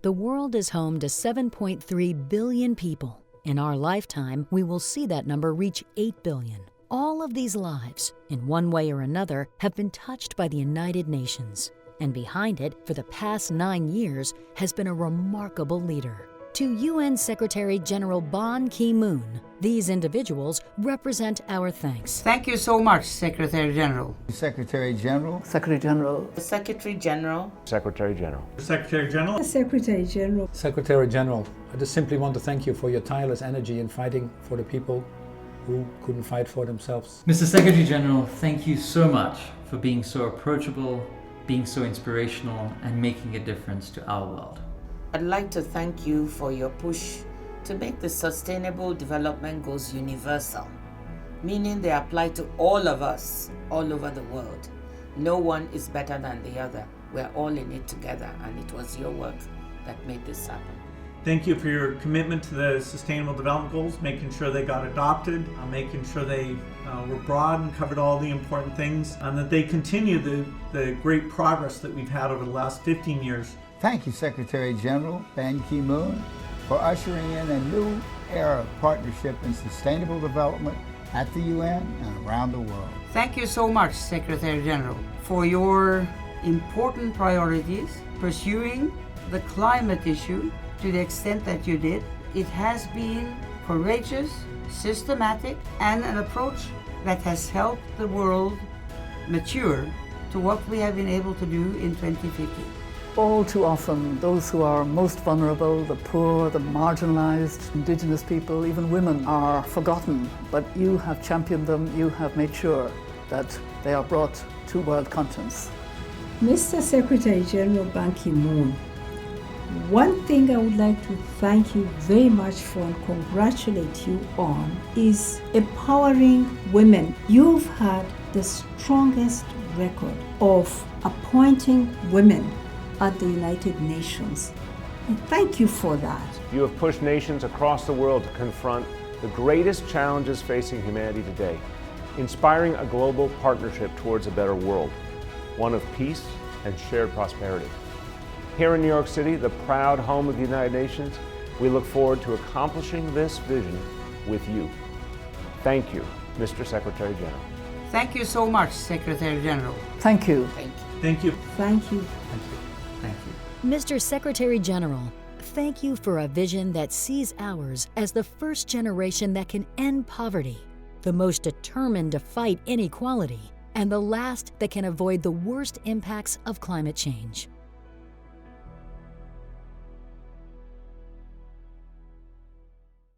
The world is home to 7.3 billion people. In our lifetime, we will see that number reach 8 billion. All of these lives, in one way or another, have been touched by the United Nations. And behind it, for the past 9 years, has been a remarkable leader. To UN Secretary General Ban Ki-moon, these individuals represent our thanks. Thank you so much, Secretary General. Secretary General. Secretary General. Secretary General. Secretary General. Secretary General. Secretary General. Secretary General, I just simply want to thank you for your tireless energy in fighting for the people who couldn't fight for themselves. Mr. Secretary General, thank you so much for being so approachable, being so inspirational, and making a difference to our world. I'd like to thank you for your push to make the Sustainable Development Goals universal, meaning they apply to all of us all over the world. No one is better than the other. We're all in it together, and it was your work that made this happen. Thank you for your commitment to the Sustainable Development Goals, making sure they got adopted, making sure they were broad and covered all the important things, and that they continue the great progress that we've had over the last 15 years. Thank you, Secretary General Ban Ki-moon, for ushering in a new era of partnership in sustainable development at the UN and around the world. Thank you so much, Secretary General, for your important priorities, pursuing the climate issue to the extent that you did. It has been courageous, systematic, and an approach that has helped the world mature to what we have been able to do in 2050. All too often, those who are most vulnerable, the poor, the marginalized, indigenous people, even women, are forgotten. But you have championed them, you have made sure that they are brought to world conscience. Mr. Secretary General Ban Ki-moon, one thing I would like to thank you very much for and congratulate you on is empowering women. You've had the strongest record of appointing women at the United Nations. And thank you for that. You have pushed nations across the world to confront the greatest challenges facing humanity today, inspiring a global partnership towards a better world, one of peace and shared prosperity. Here in New York City, the proud home of the United Nations, we look forward to accomplishing this vision with you. Thank you, Mr. Secretary General. Thank you so much, Secretary General. Thank you. Thank you. Thank you. Thank you. Thank you. Thank you. Mr. Secretary General, thank you for a vision that sees ours as the first generation that can end poverty, the most determined to fight inequality, and the last that can avoid the worst impacts of climate change.